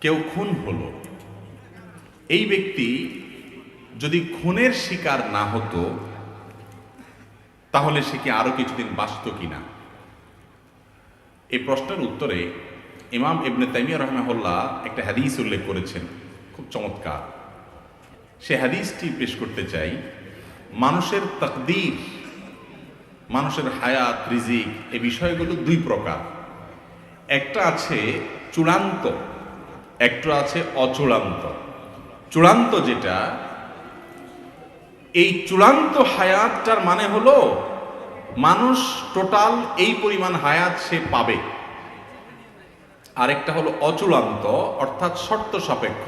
কেউ খুন হলো, এই ব্যক্তি যদি খুনের শিকার না হতো তাহলে সে কি আরো কিছুদিন বাঁচত কিনা? এই প্রশ্নের উত্তরে ইমাম ইবনে তাইমিয়া রাহিমাহুল্লাহ একটা হাদিস উল্লেখ করেছেন, খুব চমৎকার। সে হাদিসটি পেশ করতে চাই। মানুষের তাকদীর, মানুষের হায়াত, রিজিক, এই বিষয়গুলো দুই প্রকার। একটা আছে চূড়ান্ত, একটা আছে অচূড়ান্ত। চূড়ান্ত যেটা, এই চূড়ান্ত হায়াতটার মানে হলো মানুষ টোটাল এই পরিমাণ হায়াত সে পাবে। আরেকটা হলো অচূড়ান্ত, অর্থাৎ শর্ত সাপেক্ষ।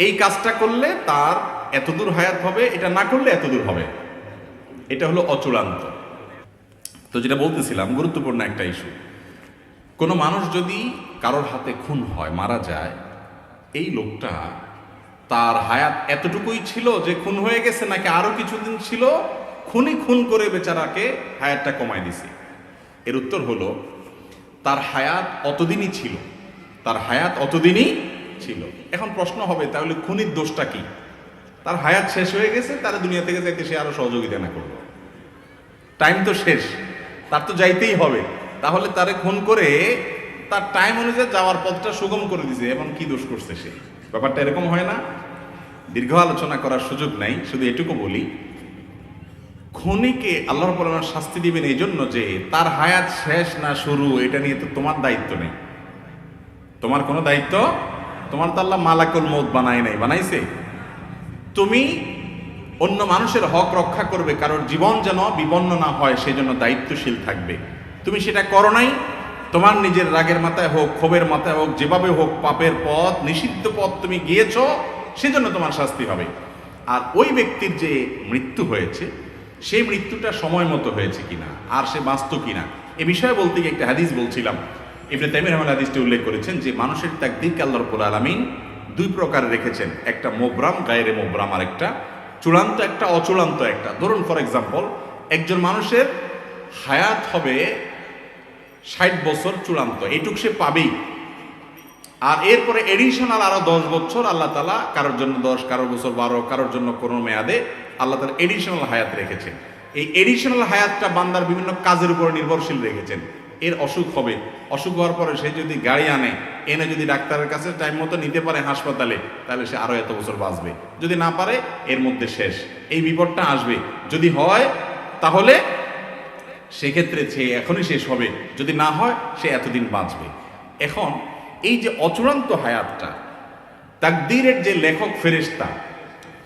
এই কাজটা করলে তার এতদূর হায়াত হবে, এটা না করলে এতদূর হবে। এটা হলো অচূড়ান্ত। তো যেটা বলতেছিলাম, গুরুত্বপূর্ণ একটা ইস্যু। কোনো মানুষ যদি কারোর হাতে খুন হয়, মারা যায়, এই লোকটা তার হায়াত এতটুকুই ছিল যে খুন হয়ে গেছে, নাকি আরো কিছুদিন ছিল, খুন করে বেচারাকে হায়াতটা কমায় দিছে? এর উত্তর হলো তার হায়াত অতদিনই ছিল, তার হায়াত অতদিনই ছিল। এখন প্রশ্ন হবে, তাহলে খুনির দোষটা কি? তার হায়াত শেষ হয়ে গেছে, তার দুনিয়া থেকে যাইতে সে আরো সহযোগিতা না করলো, টাইম তো শেষ, তার তো যাইতেই হবে। তাহলে তারে খুন করে তার টাইম অনুযায়ী যাওয়ার পথটা সুগম করে দিছে, এবং কি দোষ করছে সে? ব্যাপারটা এরকম হয় না? দীর্ঘ আলোচনা করার সুযোগ নাই, শুধু এটুকু বলি, খুনিকে আল্লাহ রাব্বুল আলামিন শাস্তি দিবেন এই জন্য যে তার হায়াত শেষ না শুরু, এটা নিয়ে তো তোমার দায়িত্ব নেই। তোমার কোনো দায়িত্ব, তোমার তো আল্লাহ মালাকুল মউত বানায় নাই, বানাইছে? তুমি অন্য মানুষের হক রক্ষা করবে, কারোর জীবন যেন বিপন্ন না হয় সেই জন্য দায়িত্বশীল থাকবে। তুমি সেটা করো নাই, তোমার নিজের রাগের মাথায় হোক, ক্ষোভের মাথায় হোক, যেভাবে হোক, পাপের পথ, নিষিদ্ধ পথ তুমি গিয়েছ, সেজন্য তোমার শাস্তি হবে। আর ওই ব্যক্তির যে মৃত্যু হয়েছে, সেই মৃত্যুটা সময় মতো হয়েছে কিনা, আর সে বাঁচত কিনা, এ বিষয়ে বলতে গিয়ে একটা হাদিস বলছিলাম। ইবনে তাইমিয়া রাহিমাহুল্লাহ হাদিসটি উল্লেখ করেছেন যে মানুষের তাকদীরকে আল্লাহ রাব্বুল আলামিন দুই প্রকার রেখেছেন, একটা মোবরাম, গায়রে মোবরাম, আর একটা চূড়ান্ত, একটা অচূড়ান্ত। একটা ধরুন, ফর এক্সাম্পল, একজন মানুষের হায়াত হবে 60 বছর চূড়ান্ত, এইটুক সে পাবেই। আর এরপরে এডিশনাল আরো 10 বছর আল্লাহ তাআলা, কারোর জন্য 10, কারোর বছর 12, কারোর জন্য কোনো মেয়াদে আল্লাহ তাআলা এডিশনাল হায়াত রেখেছেন। এই এডিশনাল হায়াতটা বান্দার বিভিন্ন কাজের উপর নির্ভরশীল রেখেছেন। এর অসুখ হবে, অসুখ হওয়ার পরে সে যদি গাড়ি আনে, এনে যদি ডাক্তারের কাছে টাইম মতো নিতে পারে হাসপাতালে, তাহলে সে আরো এত বছর বাঁচবে। যদি না পারে, এর মধ্যে শেষ। এই বিপদটা আসবে। যদি হয় তাহলে সেক্ষেত্রে সে এখনই শেষ হবে, যদি না হয় সে এতদিন বাঁচবে। এখন এই যে অচূড়ান্ত হায়াতটা, তাকদীরের যে লেখক ফেরেশতা,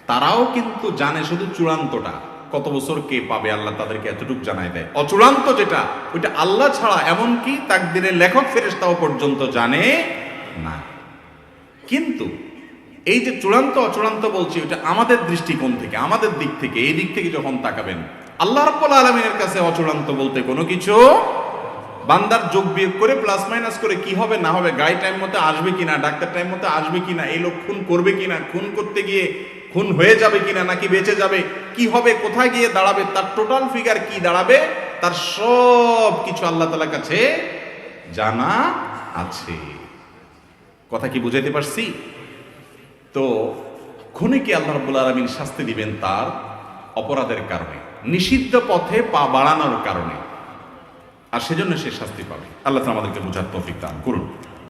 তারাও কিন্তু জানে শুধু চূড়ান্তটা, কত বছর কে পাবে, আল্লাহ তাদেরকে এতটুকু জানায় দেয়। অচূড়ান্ত যেটা, ওইটা আল্লাহ ছাড়া এমনকি তাকদীরের লেখক ফেরেশতাও পর্যন্ত জানে না। কিন্তু এই যে চূড়ান্ত অচূড়ান্ত বলছি, ওইটা আমাদের দৃষ্টিকোণ থেকে, আমাদের দিক থেকে, এই দিক থেকে যখন তাকাবেন, আল্লাহ রাব্বুল আলামিনের কাছে অচূড়ান্ত বলতে কোনো কিছু, বান্দার যোগ বিয়োগ করে প্লাস মাইনাস করে কি হবে না হবে, গাড়ি টাইম মতো আসবে কিনা, ডাক্তার টাইম মতো আসবে কিনা, এই লোক খুন করবে কিনা, খুন করতে গিয়ে খুন হয়ে যাবে কিনা, নাকি বেঁচে যাবে, কি হবে, কোথায় গিয়ে দাঁড়াবে, তার টোটাল ফিগার কি দাঁড়াবে, তার সব কিছু আল্লাহ তাআলার কাছে জানা আছে। কথা কি বুঝাইতে পারছি? তো খুনিকে আল্লাহ রাব্বুল আলামিন শাস্তি দিবেন তার অপরাধের কারণে, নিষিদ্ধ পথে পা বাড়ানোর কারণে, আর সেজন্য সে শাস্তি পাবে। আল্লাহ তাআলা আমাদেরকে বুঝার তৌফিক দান করুন।